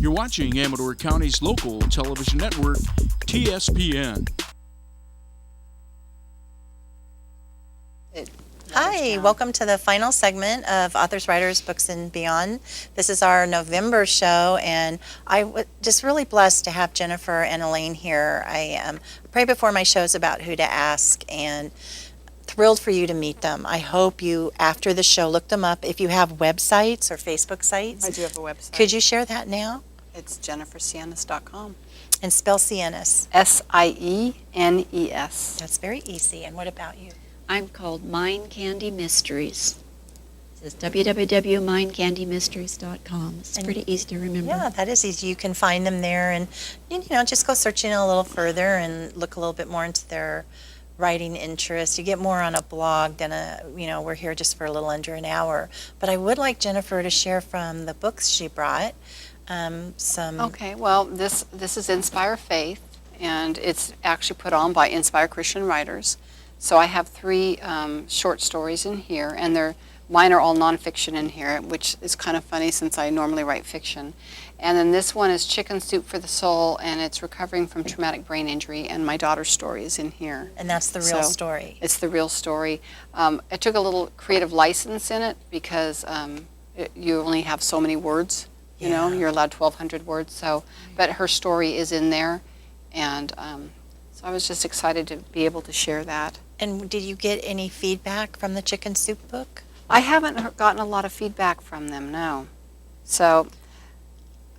You're watching Amador County's local television network, TSPN. Hi, welcome to the final segment of Authors, Writers, Books, and Beyond. This is our November show, and I'm just really blessed to have Jennifer and Elaine here. I pray before my shows about who to ask, and thrilled for you to meet them. I hope you, after the show, look them up. If you have websites or Facebook sites. I do have a website. Could you share that now? It's jennifersienes.com. And spell Sienes. Sienes. That's very easy. And what about you? I'm called Mind Candy Mysteries. It says www.mindcandymysteries.com. It's pretty easy to remember. Yeah, that is easy. You can find them there, and just go searching a little further and look a little bit more into their writing interest. You get more on a blog than we're here just for a little under an hour. But I would like Jennifer to share from the books she brought. Okay, well, this is Inspire Faith, and it's actually put on by Inspire Christain Writers. So I have 3 short stories in here, and mine are all nonfiction in here, which is kind of funny since I normally write fiction. And then this one is Chicken Soup for the Soul, and it's recovering from traumatic brain injury, and my daughter's story is in here. And that's the real story. It's the real story. I took a little creative license in it because you only have so many words. You're allowed 1,200 words. So, but her story is in there, and so I was just excited to be able to share that. And did you get any feedback from the Chicken Soup book? I haven't gotten a lot of feedback from them, no. So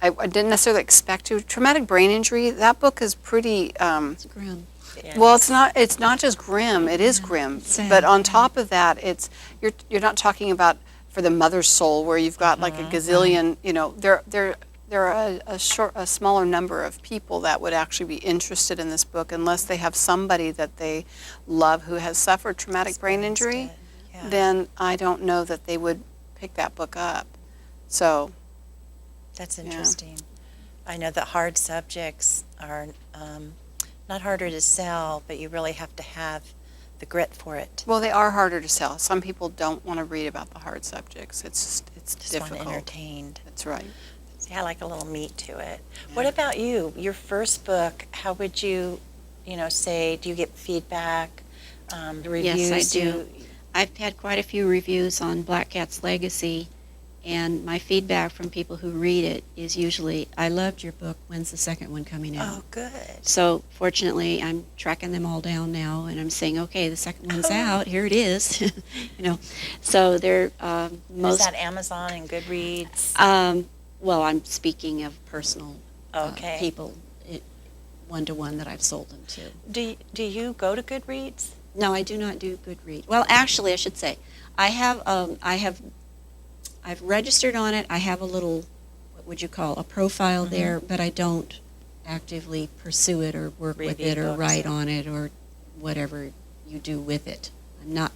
I didn't necessarily expect to. Traumatic brain injury, that book is pretty... It's grim. Yes. Well, it's not just grim, it is grim. Sad. But on top of that, you're not talking about for the mother's soul where you've got like a gazillion, there are a smaller number of people that would actually be interested in this book unless they have somebody that they love who has suffered traumatic brain injury. Yeah. Then I don't know that they would pick that book up. So That's interesting. I know that hard subjects are not harder to sell, but you really have to have the grit for it. well, they are harder to sell. Some people don't want to read about the hard subjects. It's Just difficult. want entertained. That's right. See, I like a little meat to it. What about you? Your first book, how would you, say, do you get feedback, the reviews? Yes, I do. I've had quite a few reviews on Black Cat's Legacy, and my feedback from people who read it is usually, I loved your book, when's the second one coming out? Oh, good. So fortunately, I'm tracking them all down now, and I'm saying, okay, the second one's out, here it is. So they're Is that Amazon and Goodreads? Well, I'm speaking of personal Okay. people, one-to-one that I've sold them to. Do you go to Goodreads? No, I do not do Goodreads. Well, actually, I should say, I've registered on it. I have a little, what would you call, a profile there, but I don't actively pursue it or work with Review it or books, write yeah. on it or whatever you do with it.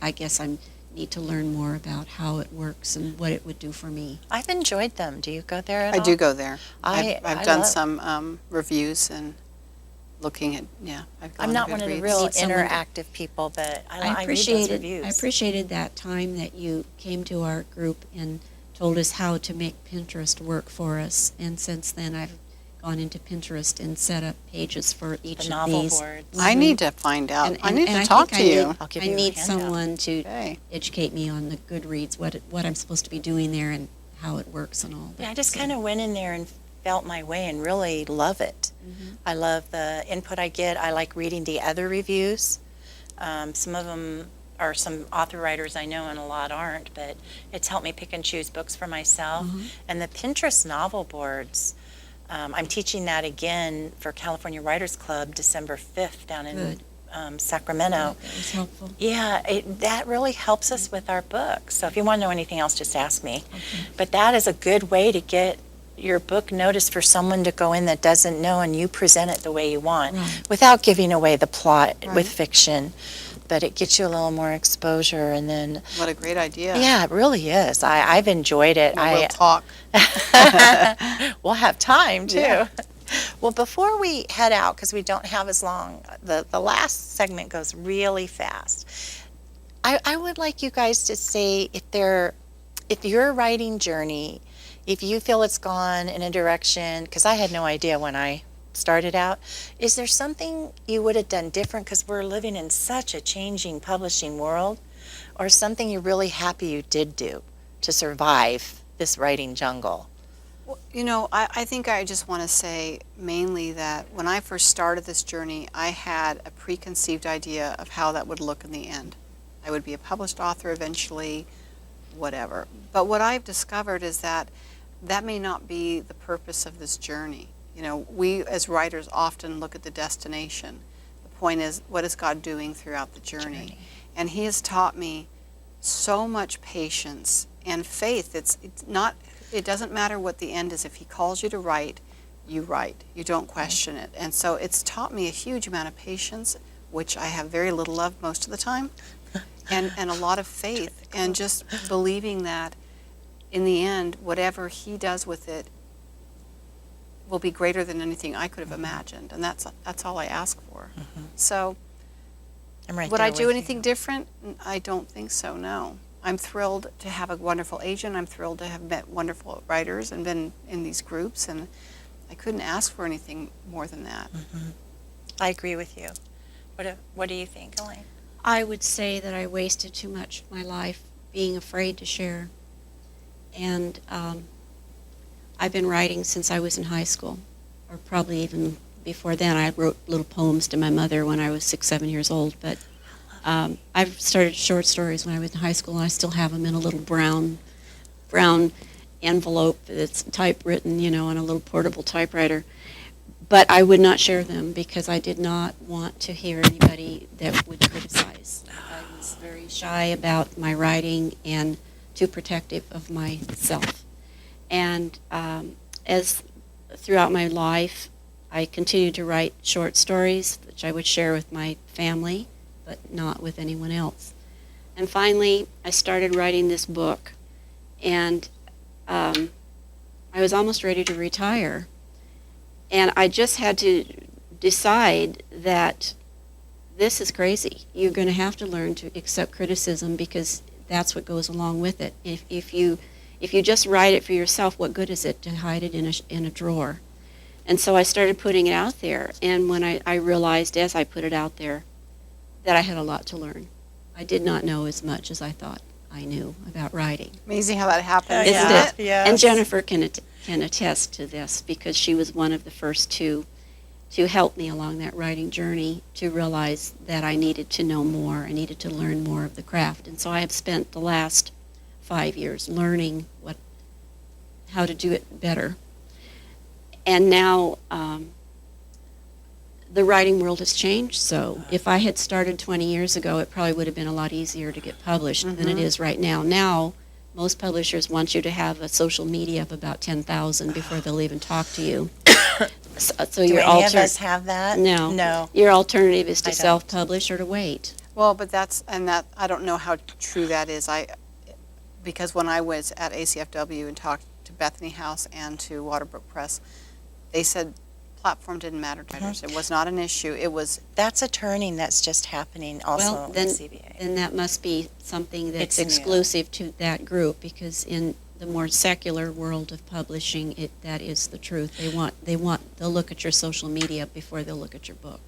I guess I need to learn more about how it works and what it would do for me. I've enjoyed them. Do you go there at I all? do go there. I I've done love- some reviews and looking at, I've gone I'm not to one of the Goodreads. real Need someone to- interactive people, but I read those appreciated reviews. I appreciated that time that you came to our group and told us how to make Pinterest work for us. And since then, I've gone into Pinterest and set up pages for each the of novel these. boards. I need to find out. And- I need and to I talk think to you. I'll give I you a need handout. someone to Okay. educate me on the Goodreads, what I'm supposed to be doing there and how it works and all that. Yeah, I just So- kind of went in there and felt my way and really love it. I love the input I get. I like reading the other reviews. Some of them are some author writers I know and a lot aren't, but it's helped me pick and choose books for myself. And the Pinterest novel boards, I'm teaching that again for California Writers Club December 5th down in Good. Sacramento. That was helpful. Yeah, that really helps us with our books. So if you want to know anything else, just ask me. But that is a good way to get your book noticed for someone to go in that doesn't know, and you present it the way you want Right. without giving away the plot Right. with fiction. But it gets you a little more exposure, and then What a great idea. yeah, it really is. I've enjoyed it. We'll talk. We'll have time too. Yeah. Well, before we head out, because we don't have as long, the last segment goes really fast. I would like you guys to say if your writing journey if you feel it's gone in a direction, because I had no idea when I started out, is there something you would have done different, because we're living in such a changing publishing world, or something you're really happy you did do to survive this writing jungle? Well, I think I just want to say mainly that when I first started this journey, I had a preconceived idea of how that would look in the end. I would be a published author eventually, whatever. But what I've discovered is that that may not be the purpose of this journey. We as writers often look at the destination. The point is, what is God doing throughout the journey? And He has taught me so much patience and faith. It doesn't matter what the end is. If He calls you to write, you write. You don't question it. And so it's taught me a huge amount of patience, which I have very little of most of the time, and a lot of faith, and just believing that in the end, whatever He does with it will be greater than anything I could have imagined. And that's all I ask for. So I'm right would there I do with anything you. different? I don't think so, no. I'm thrilled to have a wonderful agent. I'm thrilled to have met wonderful writers and been in these groups, and I couldn't ask for anything more than that. I agree with you. What do you think, Elaine? I would say that I wasted too much of my life being afraid to share. And I've been writing since I was in high school, or probably even before then. I wrote little poems to my mother when I was 6, 7 years old. But I've started short stories when I was in high school, and I still have them in a little brown envelope that's typewritten, on a little portable typewriter. But I would not share them because I did not want to hear anybody that would criticize. I was very shy about my writing and too protective of myself. And as throughout my life, I continued to write short stories, which I would share with my family, but not with anyone else. And finally, I started writing this book, and I was almost ready to retire. And I just had to decide that this is crazy. You're going to have to learn to accept criticism because that's what goes along with it. If you just write it for yourself, what good is it to hide it in a drawer? And so I started putting it out there. And when I realized as I put it out there that I had a lot to learn. I did not know as much as I thought I knew about writing. Amazing how that happens. Isn't yeah. it? Yes. And Jennifer can attest to this because she was one of the first to help me along that writing journey to realize that I needed to know more. I needed to learn more of the craft. And so I have spent the last 5 years learning how to do it better. And now the writing world has changed. So if I had started 20 years ago, it probably would have been a lot easier to get published than it is right now. Now, most publishers want you to have a social media of about 10,000 before they'll even talk to you. So Do your any of us have that? No. No. Your alternative is to I don't. self-publish or to wait. Well, but I don't know how true that is. Because when I was at ACFW and talked to Bethany House and to Waterbrook Press, they said platform didn't matter to writers. It was not an issue. It was. That's a turning that's just happening also Well, in then, CBA. then that must be something that's It's new. exclusive to that group, because in the more secular world of publishing, that is the truth. They'll look at your social media before they'll look at your book.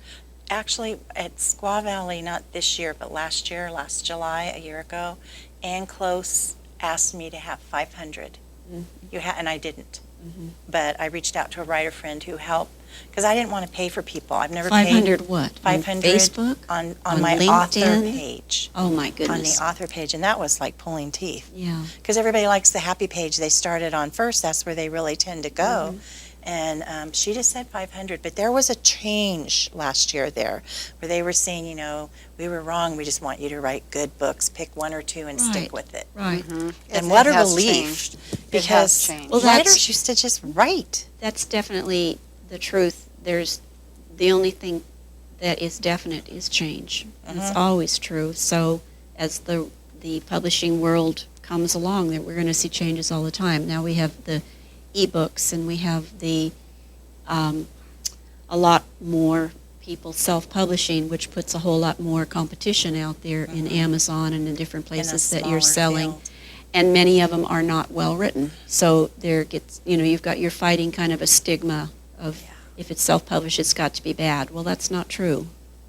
Actually, at Squaw Valley, not this year, but last July, a year ago, Ann Close asked me to have 500. And I didn't. But I reached out to a writer friend who helped, because I didn't want to pay for people. I've never paid. 500 what? 500 On Facebook? on my author LinkedIn? page. Oh my On goodness. the author page, and that was like pulling teeth. Yeah. Because everybody likes the happy page they started on first. That's where they really tend to go. And she just said 500. But there was a change last year there where they were saying, we were wrong. We just want you to write good books. Pick one or two and stick Right. with it. Right. And what a has relief. changed. It Because has changed. Well, that's- writers used to just write. That's definitely the truth. There's the only thing that is definite is change. It's always true. So as the publishing world comes along, that we're going to see changes all the time. Now we have the e-books, and we have the a lot more people self-publishing, which puts a whole lot more competition out there in Amazon and in different places that you're smaller selling. field. and many of them are not well written. So you're fighting kind of a stigma of if it's self-published, it's got to be bad. Well, that's not true.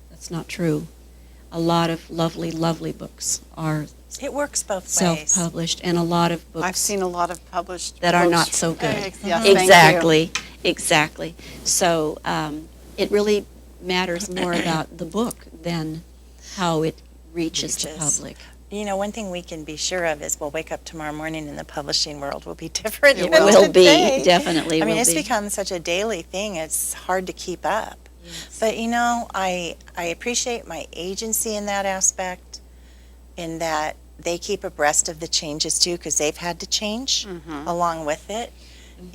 That's not true. A lot of lovely, lovely books are It works both ways. self-published, and a lot of books I've seen a lot of published that are books. not so good. Yes, thank you. Exactly. So it really matters more about the book than how it reaches the public. You know, one thing we can be sure of is we'll wake up tomorrow morning and the publishing world will be different. It than will today. Definitely I mean, will it's be. become such a daily thing, it's hard to keep up. But, I appreciate my agency in that aspect, in that they keep abreast of the changes too, because they've had to change along with it.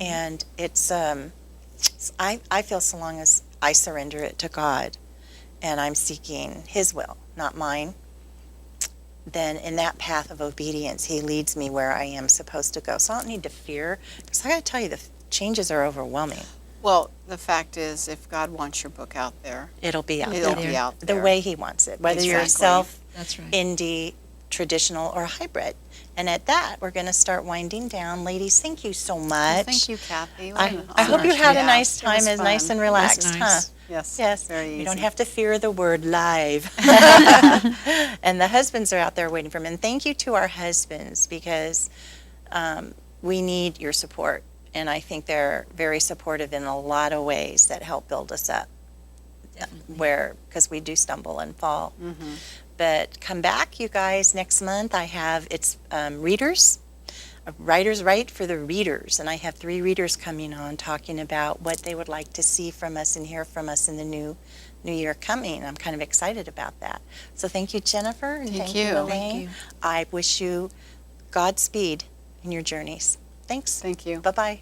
And it's, I feel so long as I surrender it to God and I'm seeking His will, not mine, then in that path of obedience, He leads me where I am supposed to go. So I don't need to fear, because I got to tell you, the changes are overwhelming. Well, the fact is, if God wants your book out there, It'll be out it'll there. be out The there. way He wants it, whether you're Exactly. self, That's right. indie, traditional, or hybrid. And at that, we're going to start winding down. Ladies, thank you so much. Well, thank you, Kathy. What an I hope you honor. had a Yeah, nice it was time, as nice fun. and relaxed, nice. huh? Yes. Yes, Very easy. you don't have to fear the word live. And the husbands are out there waiting for them. And thank you to our husbands, because we need your support. And I think they're very supportive in a lot of ways that help build us up. Because we do stumble and fall. But come back, you guys, next month. It's readers. Writers Write for the readers, and I have 3 readers coming on talking about what they would like to see from us and hear from us in the new year coming. I'm kind of excited about that. So thank you, Jennifer, and thank you, Elaine. Thank you. I wish you Godspeed in your journeys. Thanks. Thank you. Bye-bye.